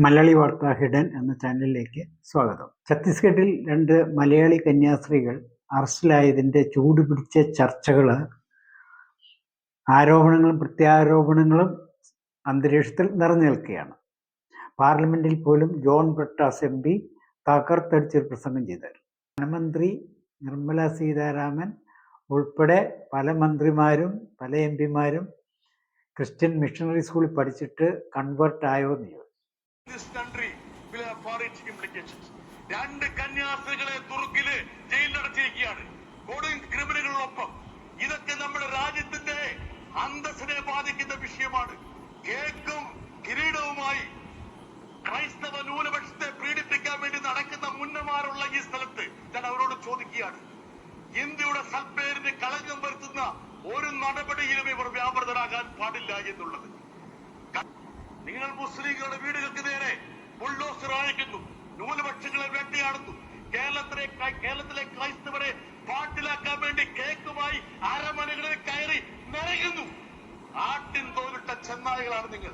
മലയാളി വാർത്ത ഹിഡൻ എന്ന ചാനലിലേക്ക് സ്വാഗതം. ഛത്തീസ്ഗഡിൽ 2 മലയാളി കന്യാസ്ത്രീകൾ അറസ്റ്റിലായതിന്റെ ചൂടുപിടിച്ച ചർച്ചകൾ, ആരോപണങ്ങളും പ്രത്യാരോപണങ്ങളും അന്തരീക്ഷത്തിൽ നിറഞ്ഞു നിൽക്കുകയാണ്. പാർലമെന്റിൽ പോലും ജോൺ ബ്രിട്ടാസ് MP തകർത്തടിച്ചൊരു പ്രസംഗം ചെയ്തായിരുന്നു. ധനമന്ത്രി നിർമ്മല സീതാരാമൻ ഉൾപ്പെടെ പല മന്ത്രിമാരും പല MP മാരും ക്രിസ്ത്യൻ മിഷണറി സ്കൂളിൽ പഠിച്ചിട്ട് കൺവേർട്ട് ആയോ എന്ന് ചോദിച്ചു. This country will have for its implications. 2 കന്യാസ്ത്രീകളെ തുർക്കില് ജയിലിലടച്ചിരിക്കുകയാണ് കൊടും ക്രിമിനലുകളൊപ്പം. ഇതൊക്കെ നമ്മുടെ രാജ്യത്തിന്റെ അന്തസ്സിനെ ബാധിക്കുന്ന വിഷയമാണ്. കേക്കും കിരീടവുമായി ക്രൈസ്തവ ന്യൂനപക്ഷത്തെ പീഡിപ്പിക്കാൻ വേണ്ടി നടക്കുന്ന മുന്നമാരുള്ള ഈ സ്ഥലത്ത് ഞാൻ അവരോട് ചോദിക്കുകയാണ്, ഇന്ത്യയുടെ സൽപ്പേരിന് കളങ്കം വരുത്തുന്ന ഒരു നടപടിയിലും ഇവർ വ്യാപൃതരാകാൻ പാടില്ല എന്നുള്ളത്. നിങ്ങൾ മുസ്ലിങ്ങളുടെ വീടുകൾക്ക് നേരെ ബുൾഡോസർ അയക്കുന്നു, ന്യൂനപക്ഷങ്ങളെ വേട്ടയാടുന്നു. കേരളത്തിലെ ക്രൈസ്തവരെ പാട്ടിലാക്കാൻ വേണ്ടി കേക്കുമായി അരമനകളിൽ കയറി നിറയുന്നു. ആട്ടിൻ തോലിട്ട ചെന്നായികളാണ് നിങ്ങൾ.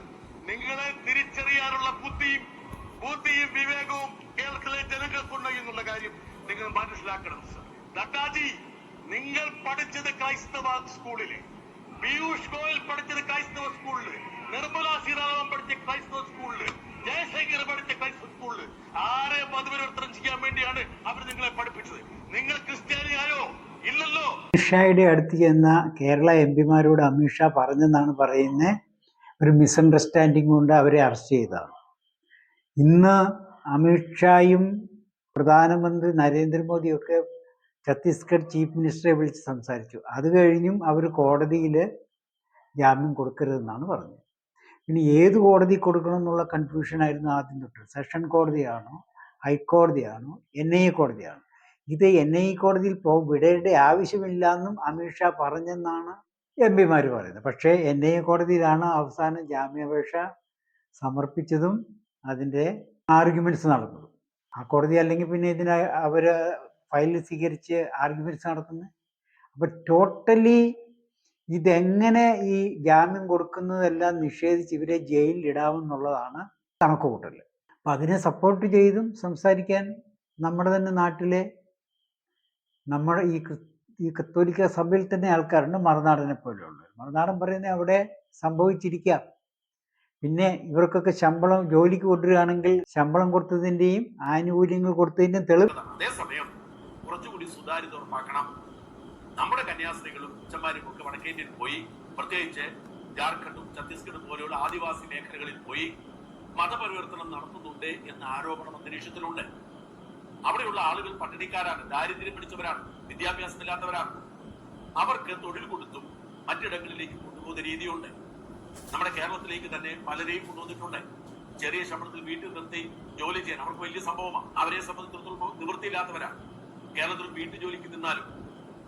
നിങ്ങളെ തിരിച്ചറിയാനുള്ള ബുദ്ധിയും വിവേകവും കേരളത്തിലെ ജനങ്ങൾക്കുണ്ട് എന്നുള്ള കാര്യം നിങ്ങൾ മനസ്സിലാക്കണം. നട്ടാജി, നിങ്ങൾ പഠിച്ചത് ക്രൈസ്തവ സ്കൂളില്, പീയൂഷ് ഗോയൽ പഠിച്ചത് ക്രൈസ്തവ സ്കൂളില്, നിർമ്മല സീതാരാമൻ പഠിച്ച ക്രൈസ്തവ സ്കൂളില്, ജയശങ്കർ പഠിച്ച ക്രൈസ്തവ സ്കൂളില്. ആരെ മതപരിവർത്തനം ചെയ്യാൻ വേണ്ടിയാണ് അവർ നിങ്ങളെ പഠിപ്പിച്ചത്? നിങ്ങൾ ക്രിസ്ത്യാനിയായോ? ഇല്ലല്ലോ. അമിത്ഷായുടെ അടുത്ത് ചെന്ന കേരള MP മാരോട് അമിത്ഷാ പറഞ്ഞെന്നാണ് പറയുന്നത്. ഒരു മിസ്അണ്ടർസ്റ്റാൻഡിങ് കൊണ്ട് അവരെ അറസ്റ്റ് ചെയ്തതാണ്. ഇന്ന് അമിത്ഷായും പ്രധാനമന്ത്രി നരേന്ദ്രമോദിയൊക്കെ ഛത്തീസ്ഗഡ് ചീഫ് മിനിസ്റ്ററെ വിളിച്ച് സംസാരിച്ചു. അത് കഴിഞ്ഞും അവർ കോടതിയിൽ ജാമ്യം കൊടുക്കരുതെന്നാണ് പറഞ്ഞത്. ഇനി ഏത് കോടതി കൊടുക്കണം എന്നുള്ള കൺഫ്യൂഷനായിരുന്നു ആദ്യം തൊട്ട്. സെഷൻ കോടതിയാണോ, ഹൈക്കോടതിയാണോ, NIA കോടതിയാണോ? ഇത് NIA കോടതിയിൽ വിടേണ്ട ആവശ്യമില്ല എന്നും അമിത്ഷാ പറഞ്ഞെന്നാണ് MP മാർ പറയുന്നത്. പക്ഷേ NIA കോടതിയിലാണ് അവസാനം ജാമ്യാപേക്ഷ സമർപ്പിച്ചതും അതിൻ്റെ ആർഗ്യുമെന്റ്സ് നടന്നതും. ആ കോടതി അല്ലെങ്കിൽ പിന്നെ ഇതിന് അവർ ഫയൽ സ്വീകരിച്ച് ആർഗ്യുമെന്റ്സ് നടത്തുന്നത്. അപ്പം ടോട്ടലി ഇതെങ്ങനെ ഈ ജാമ്യം കൊടുക്കുന്നതെല്ലാം നിഷേധിച്ച് ഇവരെ ജയിലിൽ ഇടാമെന്നുള്ളതാണ് കണക്കുകൂട്ടൽ. അപ്പം അതിനെ സപ്പോർട്ട് ചെയ്തും സംസാരിക്കാൻ നമ്മുടെ തന്നെ നാട്ടിലെ നമ്മുടെ ഈ കത്തോലിക്ക സഭയിൽ തന്നെ ആൾക്കാരുണ്ട്. മറുനാടനെ പോലെയുള്ളവർ. മറുനാടൻ പറയുന്നത് അവിടെ സംഭവിച്ചിരിക്കാം. പിന്നെ ഇവർക്കൊക്കെ ശമ്പളം ജോലിക്ക് കൊണ്ടുവരികയാണെങ്കിൽ ശമ്പളം കൊടുത്തതിൻ്റെയും ആനുകൂല്യങ്ങൾ കൊടുത്തതിൻ്റെയും തെളിവ്. അതേസമയം കുറച്ചുകൂടി സുതാര്യത ഉറപ്പാക്കണം. നമ്മുടെ കന്യാസ്ത്രീകളും അച്ഛന്മാരും ഒക്കെ വടക്കേന്ത്യയിൽ പോയി, പ്രത്യേകിച്ച് ജാർഖണ്ഡും ഛത്തീസ്ഗഡും പോലെയുള്ള ആദിവാസി മേഖലകളിൽ പോയി മതപരിവർത്തനം നടത്തുന്നുണ്ട് എന്ന ആരോപണം അന്തരീക്ഷത്തിലുണ്ട്. അവിടെയുള്ള ആളുകൾ പട്ടിണിക്കാരാണ്, ദാരിദ്ര്യം പിടിച്ചവരാണ്, വിദ്യാഭ്യാസമില്ലാത്തവരാണ്. അവർക്ക് തൊഴിൽ കൊടുത്തും മറ്റിടങ്ങളിലേക്ക് കൊണ്ടുപോകുന്ന രീതിയുണ്ട്. നമ്മുടെ കേരളത്തിലേക്ക് തന്നെ പലരെയും കൊണ്ടുവന്നിട്ടുണ്ട്. ചെറിയ ശമ്പളത്തിൽ വീട്ടിൽ നിർത്തി ജോലി ചെയ്യാൻ അവർക്ക് വലിയ സംഭവമാണ്. അവരെ സംബന്ധിച്ചിടത്തോളം നിവൃത്തിയില്ലാത്തവരാണ്. കേരളത്തിൽ വീട്ടു ജോലിക്ക് നിന്നാലും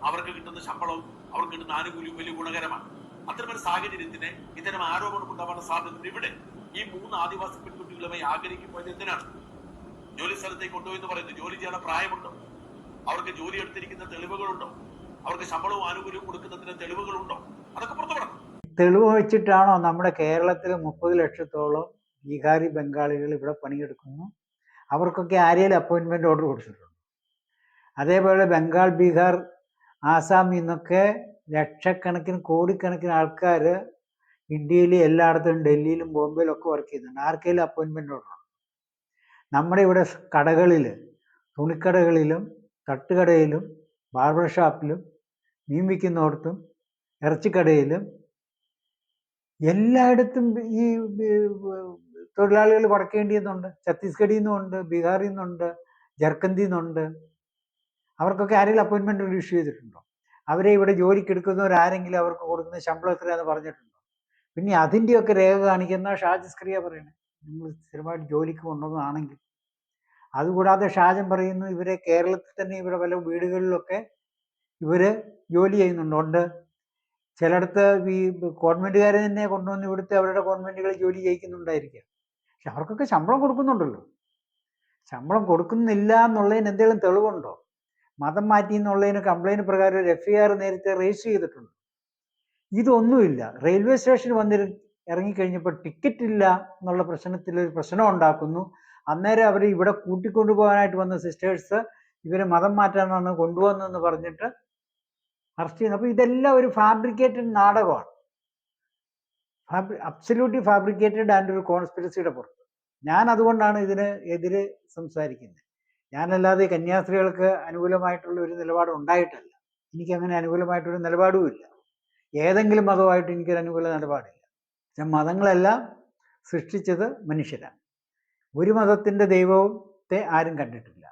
അവർക്ക് കിട്ടുന്ന ശമ്പളവും അവർക്ക് കിട്ടുന്ന ആനുകൂല്യവും വലിയ ഗുണകരമാണ്. അത്തരമൊരു സാഹചര്യത്തിന് ഇത്തരം ആരോപണം ഉണ്ടാവാൻ സാധ്യത. ഇവിടെ ഈ 3 ആദിവാസി പെൺകുട്ടികളുമായി ആഗ്രഹിക്കുമ്പോൾ എന്തിനാണ് ജോലി സ്ഥലത്തേക്ക് കൊണ്ടുപോയെന്ന് പറയുന്നത്? ജോലി ചെയ്യാനുള്ള പ്രായമുണ്ടോ? അവർക്ക് ജോലി എടുത്തിരിക്കുന്ന തെളിവുകളുണ്ടോ? അവർക്ക് ശമ്പളവും ആനുകൂല്യവും കൊടുക്കുന്നതിന് തെളിവുകളുണ്ടോ? അതൊക്കെ പുറത്തുവിടണം. തെളിവ് വെച്ചിട്ടാണോ നമ്മുടെ കേരളത്തിൽ 30 ലക്ഷത്തോളം ബീഹാരി ബംഗാളികൾ ഇവിടെ പണിയെടുക്കുന്നു? അവർക്കൊക്കെ ആരെയും അപ്പോയിൻമെന്റ് ഓർഡർ കൊടുത്തിട്ടുണ്ട്. അതേപോലെ ബംഗാൾ, ബീഹാർ, ആസാമിൽ നിന്നൊക്കെ ലക്ഷക്കണക്കിന് കോടിക്കണക്കിന് ആൾക്കാർ ഇന്ത്യയിൽ എല്ലായിടത്തും ഡൽഹിയിലും ബോംബെയിലും ഒക്കെ വർക്ക് ചെയ്യുന്നുണ്ട്. ആർക്കെങ്കിലും അപ്പോയിൻമെന്റ് ഓർഡർ ഉണ്ട്? നമ്മുടെ ഇവിടെ കടകളിൽ, തുണിക്കടകളിലും തട്ടുകടയിലും ബാർബർ ഷാപ്പിലും മീൻ വിൽക്കുന്നിടത്തും ഇറച്ചിക്കടയിലും എല്ലായിടത്തും ഈ തൊഴിലാളികൾ വടക്കേണ്ടിയിൽ നിന്നുണ്ട്, ഛത്തീസ്ഗഡിൽ നിന്നുണ്ട്, ബീഹാറിൽ നിന്നുണ്ട്, ജാർഖണ്ഡിൽ നിന്നുണ്ട്. അവർക്കൊക്കെ ആരെങ്കിലും അപ്പോയിൻമെന്റ് ഇഷ്യൂ ചെയ്തിട്ടുണ്ടോ? അവരെ ഇവിടെ ജോലിക്ക് എടുക്കുന്നവരാരെങ്കിലും അവർക്ക് കൊടുക്കുന്ന ശമ്പളം എത്രയാണെന്ന് പറഞ്ഞിട്ടുണ്ടോ? പിന്നെ അതിൻ്റെയൊക്കെ രേഖ കാണിക്കുന്ന ഷാജി സ്ക്രിയ പറയണേ, നിങ്ങൾ സ്ഥിരമായിട്ട് ജോലിക്ക് കൊണ്ടുവന്നതാണെങ്കിൽ. അതുകൂടാതെ ഷാജൻ പറയുന്നു ഇവരെ കേരളത്തിൽ തന്നെ ഇവരെ പല വീടുകളിലൊക്കെ ഇവര് ജോലി ചെയ്യുന്നുണ്ട്. ചിലയിടത്ത് ഈ ഗവൺമെന്റുകാരെ തന്നെ കൊണ്ടുവന്ന് ഇവിടുത്തെ അവരുടെ ഗവൺമെന്റുകളിൽ ജോലി ചെയ്യിക്കുന്നുണ്ടായിരിക്കാം. പക്ഷെ അവർക്കൊക്കെ ശമ്പളം കൊടുക്കുന്നുണ്ടല്ലോ. ശമ്പളം കൊടുക്കുന്നില്ല എന്നുള്ളതിന് എന്തെങ്കിലും തെളിവുണ്ടോ? മതം മാറ്റി എന്നുള്ളതിന് കംപ്ലൈന്റ് പ്രകാരം ഒരു FIR നേരത്തെ രജിസ്റ്റർ ചെയ്തിട്ടുണ്ട്. ഇതൊന്നുമില്ല. റെയിൽവേ സ്റ്റേഷനിൽ ഇറങ്ങിക്കഴിഞ്ഞപ്പോൾ ടിക്കറ്റ് ഇല്ല എന്നുള്ള പ്രശ്നത്തിൽ ഒരു പ്രശ്നം ഉണ്ടാക്കുന്നു. അന്നേരം അവർ ഇവിടെ കൂട്ടിക്കൊണ്ടുപോകാനായിട്ട് വന്ന സിസ്റ്റേഴ്സ് ഇവരെ മതം മാറ്റാനാണ് കൊണ്ടുവന്നതെന്ന് പറഞ്ഞിട്ട് അറസ്റ്റ് ചെയ്യുന്നു. അപ്പോൾ ഇതെല്ലാം ഒരു ഫാബ്രിക്കേറ്റഡ് നാടകമാണ്, അബ്സല്യൂട്ട്ലി ഫാബ്രിക്കേറ്റഡ് ആൻഡ് ഒരു കോൺസ്പിറസിയുടെ പുറത്ത്. ഞാൻ അതുകൊണ്ടാണ് ഇതിന് എതിരെ സംസാരിക്കുന്നത്. ഞാനല്ലാതെ കന്യാസ്ത്രീകൾക്ക് അനുകൂലമായിട്ടുള്ള ഒരു നിലപാട് ഉണ്ടായിട്ടല്ല. എനിക്കങ്ങനെ അനുകൂലമായിട്ടൊരു നിലപാടുമില്ല. ഏതെങ്കിലും മതമായിട്ട് എനിക്കൊരു അനുകൂല നിലപാടില്ല. മതങ്ങളെല്ലാം സൃഷ്ടിച്ചത് മനുഷ്യരാണ്. ഒരു മതത്തിൻ്റെ ദൈവത്തെ ആരും കണ്ടിട്ടില്ല.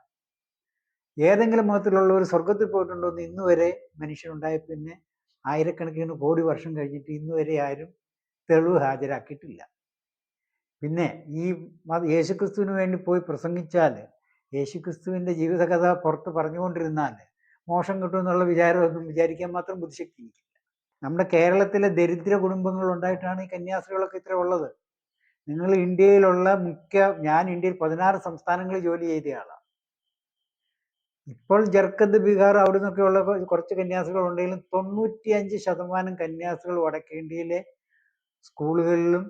ഏതെങ്കിലും മതത്തിലുള്ളവർ സ്വർഗത്തിൽ പോയിട്ടുണ്ടോ എന്ന് ഇന്ന് വരെ മനുഷ്യനുണ്ടായ പിന്നെ ആയിരക്കണക്കിന് കോടി വർഷം കഴിഞ്ഞിട്ട് ഇന്ന് വരെ ആരും തെളിവ് ഹാജരാക്കിയിട്ടില്ല. പിന്നെ ഈ യേശുക്രിസ്തുവിന് വേണ്ടി പോയി പ്രസംഗിച്ചാൽ, യേശുക്രിസ്തുവിൻ്റെ ജീവിതകഥ പുറത്ത് പറഞ്ഞുകൊണ്ടിരുന്നാൽ മോശം കിട്ടുമെന്നുള്ള വിചാരമൊന്നും വിചാരിക്കാൻ മാത്രം ബുദ്ധിശക്തി എനിക്കില്ല. നമ്മുടെ കേരളത്തിലെ ദരിദ്ര കുടുംബങ്ങൾ ഉണ്ടായിട്ടാണ് ഈ കന്യാസ്ത്രീകളൊക്കെ ഇത്ര ഉള്ളത്. നിങ്ങൾ ഇന്ത്യയിലുള്ള ഞാൻ ഇന്ത്യയിൽ 16 സംസ്ഥാനങ്ങളിൽ ജോലി ചെയ്തയാളാണ്. ഇപ്പോൾ ജർഖന്ദ്, ബീഹാർ അവിടെ നിന്നൊക്കെയുള്ള കുറച്ച് കന്യാസ്ത്രീകൾ ഉണ്ടെങ്കിലും 95% കന്യാസ്ത്രീകൾ വടക്കേ ഇന്ത്യയിലെ സ്കൂളുകളിലും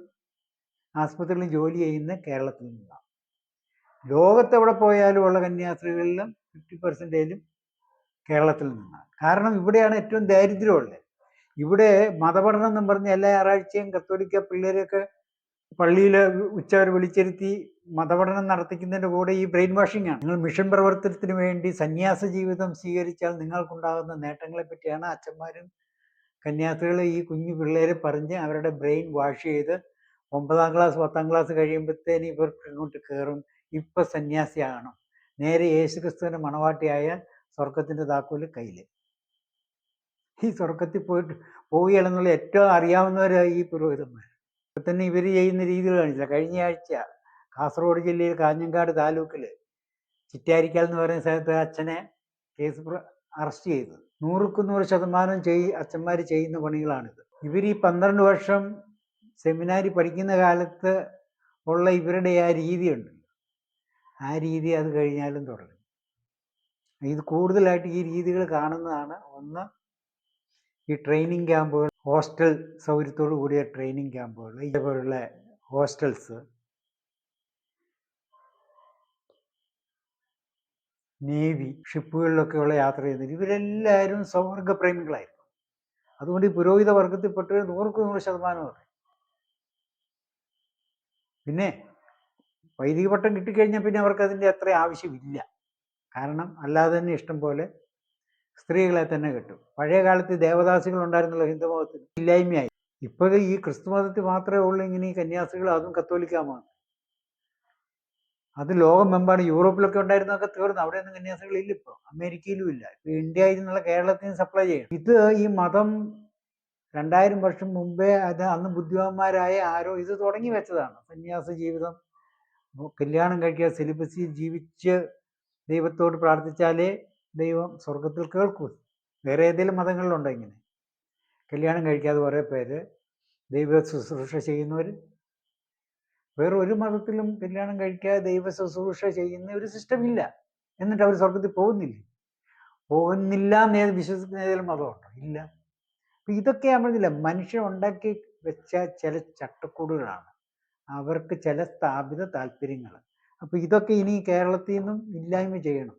ആസ്പത്രികളിലും ജോലി ചെയ്യുന്ന കേരളത്തിൽ നിന്നാണ്. ലോകത്തെവിടെ പോയാലും ഉള്ള കന്യാസ്ത്രീകളിലും 50% കേരളത്തിൽ നിന്നാണ്. കാരണം ഇവിടെയാണ് ഏറ്റവും ദാരിദ്ര്യമുള്ളത്. ഇവിടെ മതപഠനം എന്നും പറഞ്ഞ് എല്ലാ ഞായറാഴ്ചയും കത്തോലിക്ക പിള്ളേരെയൊക്കെ പള്ളിയിൽ ഉച്ചവരെ വിളിച്ചിരുത്തി മതപഠനം നടത്തിക്കുന്നതിൻ്റെ കൂടെ ഈ ബ്രെയിൻ വാഷിംഗ് ആണ്. നിങ്ങൾ മിഷൻ പ്രവർത്തനത്തിന് വേണ്ടി സന്യാസ ജീവിതം സ്വീകരിച്ചാൽ നിങ്ങൾക്കുണ്ടാകുന്ന നേട്ടങ്ങളെ പറ്റിയാണ് അച്ഛന്മാരും കന്യാസ്ത്രീകൾ ഈ കുഞ്ഞു പിള്ളേരെ പറഞ്ഞ് അവരുടെ ബ്രെയിൻ വാഷ് ചെയ്ത് 9ാം ക്ലാസ് 10ാം ക്ലാസ് കഴിയുമ്പോഴത്തേന് ഇവർക്ക് ഇങ്ങോട്ട് കയറും. ഇപ്പം സന്യാസിയാകണം, നേരെ യേശുക്രിസ്തുവിൻ്റെ മണവാട്ടിയായ സ്വർഗത്തിൻ്റെ താക്കോല് കയ്യിൽ. ഈ സ്വർഗത്തിൽ പോവുകയാണെന്നുള്ള ഏറ്റവും അറിയാവുന്നവരായി ഈ പുരോഹിതന്മാർ. ഇപ്പം തന്നെ ഇവർ ചെയ്യുന്ന രീതികൾ കാണിച്ചില്ല. കഴിഞ്ഞ ആഴ്ച കാസർഗോഡ് ജില്ലയിൽ കാഞ്ഞങ്ങാട് താലൂക്കിൽ ചിറ്റാരിക്കാൽ എന്ന് പറയുന്ന സ്ഥലത്ത് അച്ഛനെ അറസ്റ്റ് ചെയ്തു. 100% അച്ഛന്മാർ ചെയ്യുന്ന പണികളാണിത്. ഇവർ ഈ 12 വർഷം സെമിനാരി പഠിക്കുന്ന കാലത്ത് ഉള്ള ഇവരുടെ ആ രീതിയുണ്ട്, ആ രീതി അത് കഴിഞ്ഞാലും തുടരും. ഇത് കൂടുതലായിട്ട് ഈ രീതികൾ കാണുന്നതാണ്. ഒന്ന്, ഈ ട്രെയിനിങ് ക്യാമ്പുകൾ, ഹോസ്റ്റൽ സൗകര്യത്തോടു കൂടിയ ട്രെയിനിങ് ക്യാമ്പുകൾ, ഇതേപോലുള്ള ഹോസ്റ്റൽസ്, നേവി, ഷിപ്പുകളിലൊക്കെയുള്ള യാത്ര ചെയ്യുന്നത്, ഇവരെല്ലാവരും സൗവർഗപ്രേമികളായിരുന്നു. അതുകൊണ്ട് ഈ പുരോഹിത വർഗത്തിൽപ്പെട്ടവർ 100% പിന്നെ വൈദിക പട്ടം കിട്ടിക്കഴിഞ്ഞാൽ പിന്നെ അവർക്ക് അതിൻ്റെ അത്ര ആവശ്യമില്ല. കാരണം അല്ലാതെ തന്നെ ഇഷ്ടം പോലെ സ്ത്രീകളെ തന്നെ കിട്ടും. പഴയ കാലത്ത് ദേവദാസികൾ ഉണ്ടായിരുന്നല്ലോ ഹിന്ദു മതത്തിൽ, ഇല്ലായ്മയായി. ഇപ്പോൾ ഈ ക്രിസ്തു മതത്തിൽ മാത്രമേ ഉള്ളൂ ഇങ്ങനെ ഈ കന്യാസ്ത്രീകൾ, അതും കത്തോലിക്കാമാണ്. അത് ലോകമെമ്പാടും, യൂറോപ്പിലൊക്കെ ഉണ്ടായിരുന്നതൊക്കെ തീർന്നു. അവിടെയൊന്നും കന്യാസ്ത്രീകളില്ല. ഇപ്പോൾ അമേരിക്കയിലും ഇല്ല. ഇപ്പോൾ ഇന്ത്യയിൽ നിന്നുള്ള കേരളത്തിൽ നിന്ന് സപ്ലൈ ചെയ്യണം. ഇത് ഈ മതം 2000 വർഷം മുമ്പേ അന്ന് ബുദ്ധിമാന്മാരായ ആരോ ഇത് തുടങ്ങി വെച്ചതാണ്. സന്യാസ ജീവിതം, കല്യാണം കഴിക്കുക, സെലിബസിയിൽ ജീവിച്ച് ദൈവത്തോട് പ്രാർത്ഥിച്ചാലേ ദൈവം സ്വർഗത്തിൽ കേൾക്കൂ. വേറെ ഏതെങ്കിലും മതങ്ങളിലുണ്ടോ ഇങ്ങനെ? കല്യാണം കഴിക്കാതെ കുറേ പേര് ദൈവ ശുശ്രൂഷ ചെയ്യുന്നവർ. വേറെ ഒരു മതത്തിലും കല്യാണം കഴിക്കാതെ ദൈവ ശുശ്രൂഷ ചെയ്യുന്ന ഒരു സിസ്റ്റം ഇല്ല. എന്നിട്ട് അവർ സ്വർഗത്തിൽ പോകുന്നില്ല എന്ന് വിശ്വസിക്കുന്ന ഏതെങ്കിലും മതമുണ്ടോ? ഇല്ല. അപ്പം ഇതൊക്കെ നമ്മളില്ല, മനുഷ്യൻ ഉണ്ടാക്കി വെച്ച ചില ചട്ടക്കൂടുകളാണ്, അവർക്ക് ചില സ്ഥാപിത താല്പര്യങ്ങൾ. അപ്പം ഇതൊക്കെ ഇനി കേരളത്തിൽ നിന്നും ഇല്ലായ്മ ചെയ്യണം.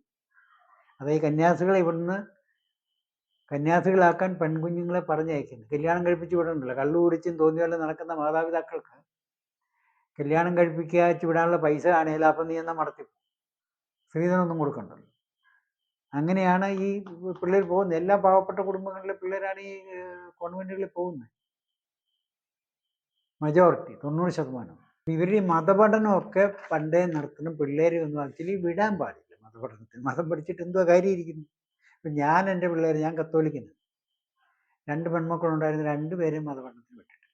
അതായത് കന്യാസ്ത്രീകളെ ഇവിടുന്ന് കന്യാസ്ത്രീകളാക്കാൻ പെൺകുഞ്ഞുങ്ങളെ പറഞ്ഞയക്കുന്നു. കല്യാണം കഴിപ്പിച്ച് വിടണ്ടല്ലോ. കള്ളു കുടിച്ചും തോന്നിയാലും നടക്കുന്ന മാതാപിതാക്കൾക്ക് കല്യാണം കഴിപ്പിച്ച് വിടാനുള്ള പൈസ കാണില്ല. അപ്പം നീ എന്നാൽ നടത്തി സ്ത്രീധനമൊന്നും കൊടുക്കണ്ടല്ലോ. അങ്ങനെയാണ് ഈ പിള്ളേർ പോകുന്നത്. എല്ലാ പാവപ്പെട്ട കുടുംബങ്ങളിലെ പിള്ളേരാണ് ഈ കോൺവെന്റുകളിൽ പോകുന്നത്, മജോറിറ്റി 90%. ഇവർ ഈ മതപഠനമൊക്കെ പണ്ടേ നടത്തണം. പിള്ളേരെ ഒന്നും ആക്ച്വലി വിടാൻ പാടില്ല മതപഠനത്തിന്. മതം പഠിച്ചിട്ട് എന്തോ കാര്യം ഇരിക്കുന്നു. ഇപ്പം ഞാൻ എൻ്റെ പിള്ളേർ, ഞാൻ കത്തോലിക്കന്, 2 പെൺമക്കളുണ്ടായിരുന്നു, 2 പേരെയും മതപഠനത്തിന് വിട്ടിട്ട്.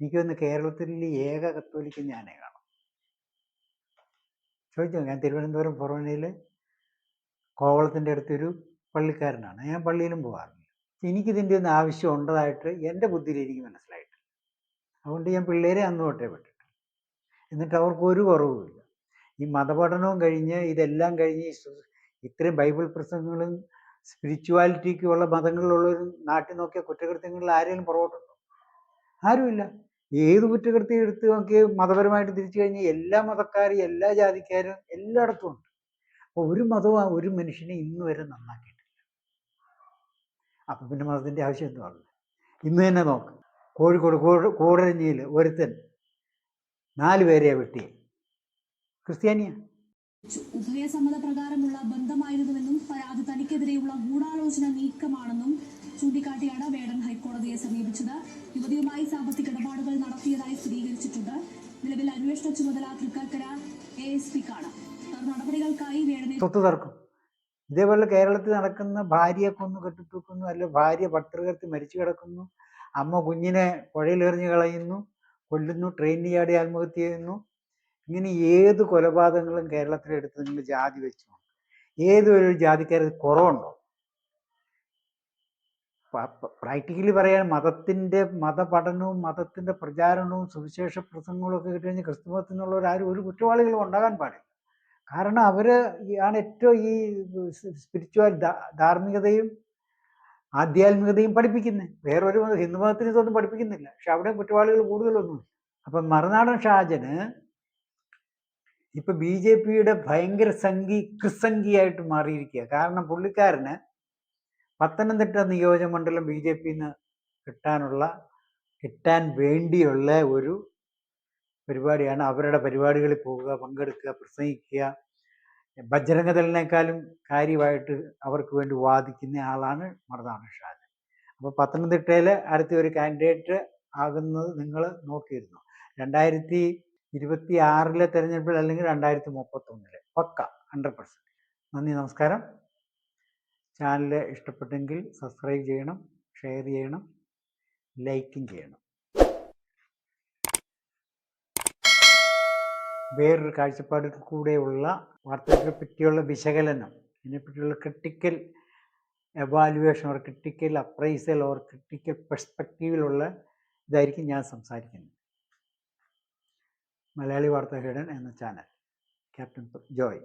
എനിക്ക് തോന്നുന്നു കേരളത്തിൽ ഏക കത്തോലിക്കൻ ഞാനേ കാണും. ചോദിച്ചോ, ഞാൻ തിരുവനന്തപുരം ഫൊറോനയിൽ കോവളത്തിൻ്റെ അടുത്തൊരു പള്ളിക്കാരനാണ്. ഞാൻ പള്ളിയിലും പോകാറില്ല. എനിക്കിതിൻ്റെ ഒന്നും ആവശ്യം ഉണ്ടതായിട്ട് എൻ്റെ ബുദ്ധിയിൽ എനിക്ക് മനസ്സിലായിട്ടില്ല. അതുകൊണ്ട് ഞാൻ പിള്ളേരെ അന്ന് തൊട്ടേ വിട്ടിട്ട്. എന്നിട്ട് അവർക്ക് ഒരു കുറവുമില്ല. ഈ മതപഠനവും കഴിഞ്ഞ് ഇതെല്ലാം കഴിഞ്ഞ് ഇത്രയും ബൈബിൾ പ്രസംഗങ്ങളും സ്പിരിച്വാലിറ്റിക്കുള്ള മതങ്ങളിലുള്ള ഒരു നാട്ടിൽ നോക്കിയ കുറ്റകൃത്യങ്ങളിൽ ആരെങ്കിലും പുറകോട്ടുണ്ടോ? ആരുമില്ല. ഏത് കുറ്റകൃത്യം എടുത്ത് നോക്കി മതപരമായിട്ട് തിരിച്ചു കഴിഞ്ഞാൽ എല്ലാ മതക്കാരും എല്ലാ ജാതിക്കാരും എല്ലായിടത്തും ഉണ്ട്. അപ്പോൾ ഒരു മതവും ഒരു മനുഷ്യനെ ഇന്ന് വരെ നന്നാക്കിയിട്ടില്ല. അപ്പം പിന്നെ മതത്തിൻ്റെ ആവശ്യം എന്തുവാണ്? ഇന്ന് തന്നെ നോക്ക്, കോഴിക്കോട് കൂടരഞ്ഞിയിൽ ഒരുത്തൻ 4 പേരെ വെട്ടി, ക്രിസ്ത്യാനിയാണ്. ഉഭയസമ്മത പ്രകാരമുള്ള ബന്ധമായിരുന്നുവെന്നും പരാതി തനിക്കെതിരെയുള്ള ഗൂഢാലോചന നീക്കമാണെന്നും ചൂണ്ടിക്കാട്ടിയാണ് വേടൻ ഹൈക്കോടതിയെ സമീപിച്ചത്. യുവതിയുമായി സാമ്പത്തിക ഇടപാടുകൾ നടത്തിയതായി സ്ഥിരീകരിച്ചിട്ടുണ്ട്. നിലവിൽ അന്വേഷണ ചുമതല തൃക്കാക്കര ASPക്കാണ്. നടപടികൾക്കായി വേടനെ സ്വത്ത് തർക്കം ഇതേപോലെ കേരളത്തിൽ നടക്കുന്ന, ഭാര്യയെ കൊന്നു കെട്ടിത്തൂക്കുന്നു, അല്ലെ ഭാര്യ പട്ടികർത്തി മരിച്ചു കിടക്കുന്നു, അമ്മ കുഞ്ഞിനെ പുഴയിലെറിഞ്ഞ് കളയുന്നു, കൊല്ലുന്നു, ട്രെയിനിൽ ചാടി ആത്മഹത്യ ചെയ്യുന്നു. ഇങ്ങനെ ഏത് കൊലപാതകങ്ങളും കേരളത്തിലെടുത്ത് നിങ്ങൾ ജാതി വെച്ചു, ഏതൊരു ജാതിക്കാരത് കുറവുണ്ടോ? പ്രാക്ടിക്കലി പറയാൻ മതപഠനവും മതത്തിൻ്റെ പ്രചാരണവും സുവിശേഷ പ്രസംഗങ്ങളും ഒക്കെ കിട്ടി കഴിഞ്ഞാൽ ക്രിസ്തു മതത്തിൽ നിന്നുള്ളവരാരും ഒരു കുറ്റവാളികളും ഉണ്ടാകാൻ പാടില്ല. കാരണം അവർ ആണ് ഏറ്റവും ഈ സ്പിരിച്വൽ ധാർമ്മികതയും ആധ്യാത്മികതയും പഠിപ്പിക്കുന്നത്. വേറൊരു ഹിന്ദു മതത്തിന് ഇതൊന്നും പഠിപ്പിക്കുന്നില്ല, പക്ഷെ അവിടെ കുറ്റവാളികൾ കൂടുതലൊന്നും. അപ്പം മറുനാടൻ ഷാജന് ഇപ്പം BJPയുടെ ഭയങ്കര ക്രിസംഖിയായിട്ട് മാറിയിരിക്കുക. കാരണം പുള്ളിക്കാരന് പത്തനംതിട്ട നിയോജകമണ്ഡലം BJPന്ന് കിട്ടാൻ വേണ്ടിയുള്ള ഒരു പരിപാടിയാണ്. അവരുടെ പരിപാടികളിൽ പോവുക, പങ്കെടുക്കുക, പ്രസംഗിക്കുക. ബജ്രംഗദളിനേക്കാളും കാര്യമായിട്ട് അവർക്ക് വേണ്ടി വാദിക്കുന്ന ആളാണ് മറുനാടൻ ഷാജൻ. അപ്പോൾ പത്തനംതിട്ടയിൽ അടുത്ത ഒരു കാൻഡിഡേറ്റ് ആകുന്നത് നിങ്ങൾ നോക്കിയിരുന്നു. 2026 തെരഞ്ഞെടുപ്പിൽ അല്ലെങ്കിൽ 2031 പക്ക 100%. നന്ദി, നമസ്കാരം. ചാനൽ ഇഷ്ടപ്പെട്ടെങ്കിൽ സബ്സ്ക്രൈബ് ചെയ്യണം, ഷെയർ ചെയ്യണം, ലൈക്കും ചെയ്യണം. വേറൊരു കാഴ്ചപ്പാടിൽ കൂടെയുള്ള വാർത്തകളെ പറ്റിയുള്ള വിശകലനം, ഇതിനെപ്പറ്റിയുള്ള critical evaluation or critical appraisal or critical പെർസ്പെക്റ്റീവിലുള്ള ഇതായിരിക്കും ഞാൻ സംസാരിക്കുന്നത്. മലയാളി വാർത്താ ഹീഡൻ എന്ന ചാനൽ, ക്യാപ്റ്റൻ ജോയ്.